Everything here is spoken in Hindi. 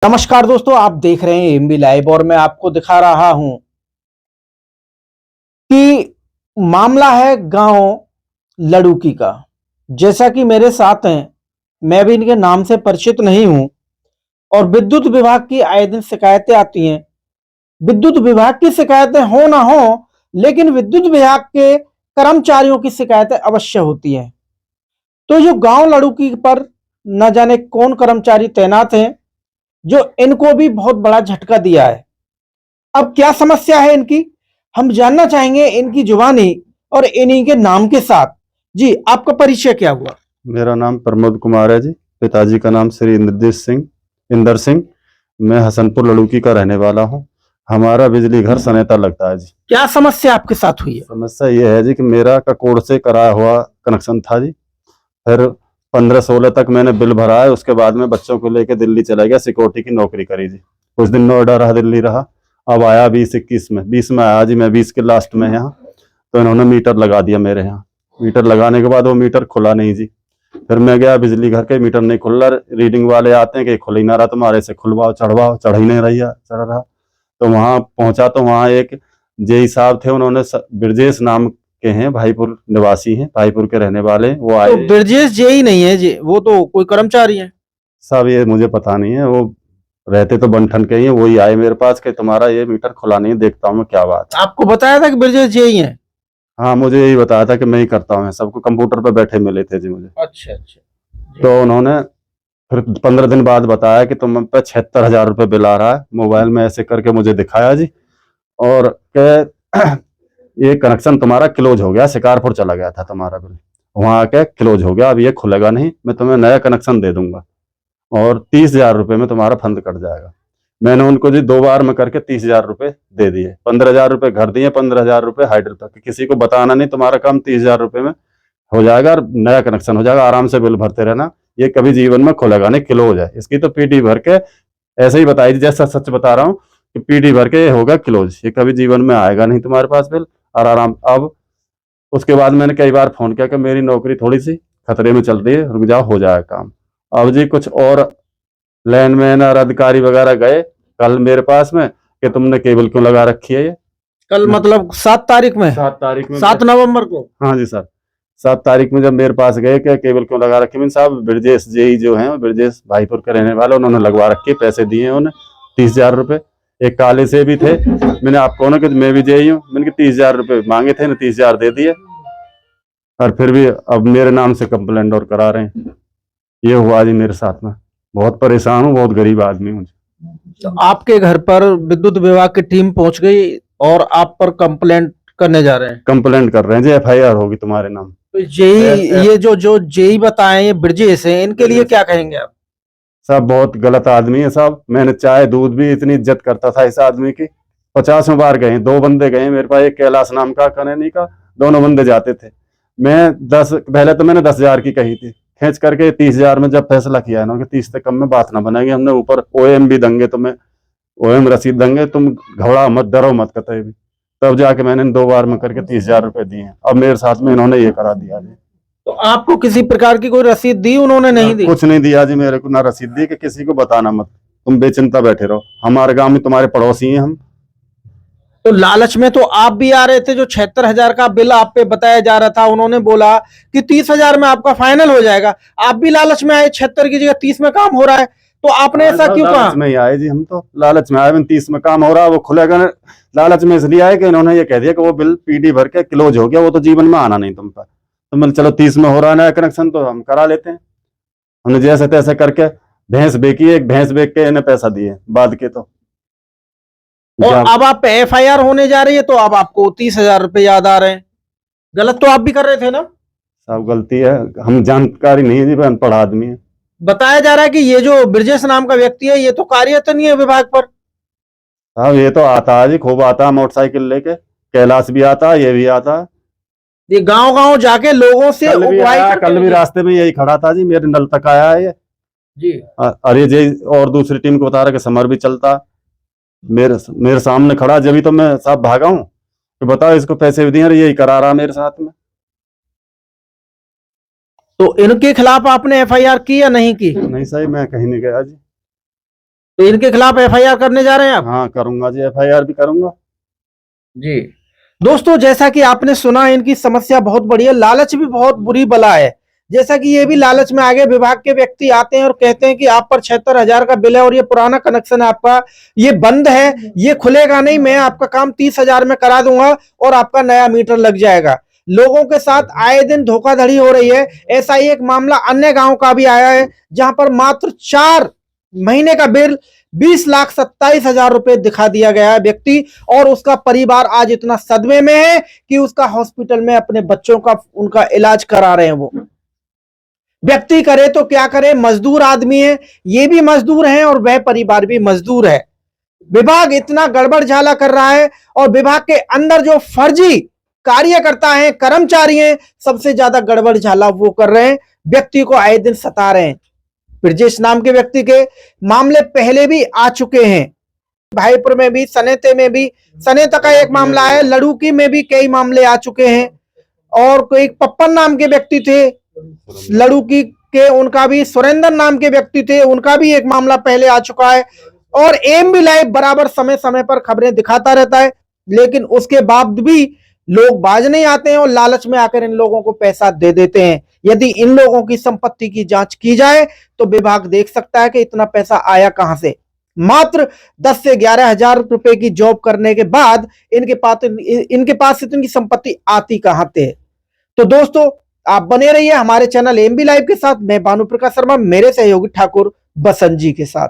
नमस्कार दोस्तों, आप देख रहे हैं एमबी लाइव और मैं आपको दिखा रहा हूं कि मामला है गांव लड़ूकी का। जैसा कि मेरे साथ हैं, मैं भी इनके नाम से परिचित नहीं हूं और विद्युत विभाग की आए दिन शिकायतें आती हैं। विद्युत विभाग की शिकायतें हो ना हो, लेकिन विद्युत विभाग के कर्मचारियों की शिकायतें अवश्य होती हैं। तो जो गांव लड़ूकी पर न जाने कौन कर्मचारी तैनात हैं, जो इनको भी बहुत बड़ा झटका दिया है। अब क्या समस्या है इनकी, हम जानना चाहेंगे इनकी जुबानी और इन्हीं के नाम के साथ। जी, आपका परिचय क्या हुआ? मेरा नाम प्रमोद कुमार है जी। पिताजी का नाम श्री इंदर सिंह। मैं हसनपुर लड़ूकी का रहने वाला हूँ। हमारा बिजली घर सनेता लगता है जी। क्या समस्या आपके साथ हुई है? समस्या ये है जी कि मेरा का कोड से कराया हुआ कनेक्शन था जी। फिर 15-16 तक मैंने बिल भरा है। उसके बाद में बच्चों को लेकर दिल्ली चला गया, सिक्योरिटी की नौकरी करी जी। कुछ दिन नोएडा रहा, दिल्ली रहा। अब आया 20-21 में, 20 में आया जी। मैं 20 के लास्ट में यहाँ, तो इन्होंने मीटर लगा दिया मेरे यहाँ। मीटर लगाने के बाद वो मीटर खुला नहीं जी। फिर मैं गया बिजली घर के, मीटर नहीं खुल रहा। रीडिंग वाले आते हैं कि खुल ही ना रहा, तुम्हारे से खुलवाओ चढ़वाओ, चढ़ ही नहीं रही है, चढ़ रहा। तो वहां पहुंचा तो वहां एक जेई साहब थे, उन्होंने ब्रजेश नाम के हैं, भाईपुर निवासी हैं, भाईपुर के रहने वाले। वो आए। तो ब्रजेश जी ही नहीं है जी, वो तो कोई कर्मचारी है। सब ये मुझे पता नहीं है, वो रहते तो बनठन के ही हैं। वही आए मेरे पास कि तुम्हारा ये मीटर खुला नहीं, देखता हूँ मैं क्या बात है। आपको बताया था कि ब्रजेश जी ही है? हाँ, मुझे यही बताया था कि मैं ही करता हूँ, सबको कंप्यूटर पे बैठे मिले थे जी मुझे। अच्छा अच्छा। तो उन्होंने फिर 15 दिन बाद बताया कि तुम पे 76,000 रुपये बिल आ रहा है। मोबाइल में ऐसे करके मुझे दिखाया जी। और के ये कनेक्शन तुम्हारा क्लोज हो गया, शिकारपुर चला गया था तुम्हारा बिल, वहां आके क्लोज हो गया, अब ये खुलेगा नहीं, मैं तुम्हें नया कनेक्शन दे दूंगा और 30,000 रुपये में तुम्हारा फंड कट जाएगा। मैंने उनको जी 2 बार में करके 30,000 रुपये दे दिए। 15,000 रुपये घर दिए, 15,000 रुपये हाइडल तक। किसी को बताना नहीं, तुम्हारा काम 30,000 रुपये में हो जाएगा और नया कनेक्शन हो जाएगा, आराम से बिल भरते रहना, ये कभी जीवन में खुलेगा नहीं, क्लोज है। इसकी तो पीटी भर के ऐसे ही बताई थी, जैसा सच बता रहा हूँ कि पीटी भर के होगा क्लोज, ये कभी जीवन में आएगा नहीं तुम्हारे पास बिल, और आराम। अब उसके बाद मैंने कई बार फोन किया कि मेरी नौकरी थोड़ी सी खतरे में चल रही है, रुक जाओ, हो जाएगा काम। अब जी कुछ और लैंडमैन और अधिकारी वगैरह गए कल मेरे पास में कि तुमने केबल क्यों लगा रखी है ये। कल मतलब 7 तारीख में? 7 तारीख में, 7 नवंबर को? हाँ जी सर। 7 तारीख में जब मेरे पास गए कि केबल क्यों लगा रखी, मैंने साहब ब्रजेश जेई जो हैं, ब्रजेश भाईपुर के रहने वाले, उन्होंने लगवा रखी, पैसे दिए उन्हें 30,000 रुपये। एक काले से भी थे, मैंने आपको ना कि मैं भी जेई हूँ, मैंने 30,000 रुपये मांगे थे ना, 30,000 दे दिए। और फिर भी अब मेरे नाम से कंप्लेंट और करा रहे हैं। ये हुआ जी मेरे साथ में। बहुत परेशान हूँ, बहुत गरीब आदमी हूँ। तो आपके घर पर विद्युत विभाग की टीम पहुंच गई और आप पर कंप्लेंट करने जा रहे हैं? कंप्लेंट कर रहे हैं जी, FIR होगी तुम्हारे नाम। तो जेई, ये जो जो जेई बताए, ये ब्रजेश हैं, इनके लिए क्या कहेंगे आप? सब बहुत गलत आदमी है साहब। मैंने चाय दूध भी इतनी इज्जत करता था इस आदमी की। 50 बार गए, 2 बंदे गए मेरे पास, एक कैलाश नाम का, कनैनी का, दोनों बंदे जाते थे। मैं 10, पहले तो मैंने 10,000 की कही थी, खींच करके 30,000 में जब फैसला किया ना कि 30 से कम में बात ना बनाएंगे, हमने ऊपर OM भी देंगे तुम्हें, OM रसीद देंगे, तुम घबराओ मत, डरो मत कतई भी। तब जाके मैंने 2 बार में करके 30,000 रुपये दिए। अब मेरे साथ में इन्होंने ये करा दिया जी। तो आपको किसी प्रकार की कोई रसीद दी उन्होंने? नहीं दी? कुछ नहीं दिया जी मेरे को, ना रसीद दी कि किसी को बताना मत, तुम बेचिंता बैठे रहो, हमारे गांव में तुम्हारे पड़ोसी हैं हम। तो लालच में तो आप भी आ रहे थे। जो 76,000 का बिल आप पे बताया जा रहा था, उन्होंने बोला कि 30,000 में आपका फाइनल हो जाएगा, आप भी लालच में आए, 76 की जगह 30 में काम हो रहा है, तो आपने ऐसा क्यों कहा? लालच में ही आए जी हम, तो लालच में आए, 30 में काम हो रहा है, वो खुलेगा। लालच में इसलिए आए कि इन्होंने ये कह दिया कि वो बिल PD भर के क्लोज हो गया, वो तो जीवन में आना नहीं तुम पर। तो मैंने चलो 30 में हो रहा है नया कनेक्शन, तो हम करा लेते हैं। हमने जैसे तैसे करके भैंस बेची, एक भैंस बेच के इन्हें पैसा दिए बाद के। तो और क्या अब आप पे FIR होने जा रही है, तो अब आपको 30,000 रुपए याद आ रहे हैं। गलत तो आप भी कर रहे थे ना? सब गलती है, हम जानकारी नहीं है जी, अनपढ़ आदमी है। बताया जा रहा है कि ये जो ब्रजेश नाम का व्यक्ति है, ये तो कार्यरत नहीं है विभाग पर। साहब ये तो आता है जी, खूब आता है मोटरसाइकिल लेके, कैलाश भी आता है, ये भी आता है। ये गांव गांव जाके लोगों से कल भी उगवाई आया, करते कल भी हैं। रास्ते में यही खड़ा था जी, मेरे नल तक आया है ये। जी। अरे जी, और दूसरी टीम को बता रहा कि समर भी चलता, मेरे मेरे सामने खड़ा, जब भी तो मैं साहब भागा हूँ। तो बताओ, इसको पैसे भी दिए, अरे यही करा रहा मेरे साथ में। तो इनके खिलाफ आपने FIR की या नहीं की? नहीं सही, मैं कहीं नहीं गया जी। तो इनके खिलाफ एफआईआर करने जा रहे हैं आप? हाँ करूंगा जी, एफआईआर भी करूंगा जी दोस्तों, जैसा कि आपने सुना, इनकी समस्या बहुत बड़ी है, लालच भी बहुत बुरी बला है। जैसा कि ये भी लालच में आगे विभाग के व्यक्ति आते हैं और कहते हैं कि आप पर 76,000 का बिल है और ये पुराना कनेक्शन है आपका, ये बंद है, ये खुलेगा नहीं, मैं आपका काम 30,000 में करा दूंगा और आपका नया मीटर लग जाएगा। लोगों के साथ आए दिन धोखाधड़ी हो रही है। ऐसा ही एक मामला अन्य गांव का भी आया है, जहां पर मात्र 4 महीने का बिल 20,27,000 रुपए दिखा दिया गया है व्यक्ति, और उसका परिवार आज इतना सदमे में है कि उसका हॉस्पिटल में अपने बच्चों का उनका इलाज करा रहे हैं। वो व्यक्ति करे तो क्या करे, मजदूर आदमी है, ये भी मजदूर हैं और वह परिवार भी मजदूर है। विभाग इतना गड़बड़ झाला कर रहा है और विभाग के अंदर जो फर्जी कार्यकर्ता हैं, कर्मचारी हैं, सबसे ज्यादा गड़बड़ झाला वो कर रहे हैं, व्यक्ति को आए दिन सता रहे हैं। ब्रजेश नाम के व्यक्ति के मामले पहले भी आ चुके हैं, भाईपुर में भी, सनेते में भी, सनेता का एक मामला है, लड़ूकी में भी कई मामले आ चुके हैं। और कोई पप्पन नाम के व्यक्ति थे लड़ूकी के, उनका भी, सुरेंद्र नाम के व्यक्ति थे, उनका भी एक मामला पहले आ चुका है। और एएमबी लाइव बराबर समय समय पर खबरें दिखाता रहता है, लेकिन उसके बाद भी लोग बाज नहीं आते हैं और लालच में आकर इन लोगों को पैसा दे देते हैं। यदि इन लोगों की संपत्ति की जांच की जाए तो विभाग देख सकता है कि इतना पैसा आया कहां से। मात्र 10 से 11,000 रुपए की जॉब करने के बाद इनके पास इतनी संपत्ति आती कहां से। तो दोस्तों, आप बने रहिए हमारे चैनल एएमबी लाइव के साथ। मैं भानु प्रकाश शर्मा, मेरे सहयोगी ठाकुर बसंत जी के साथ।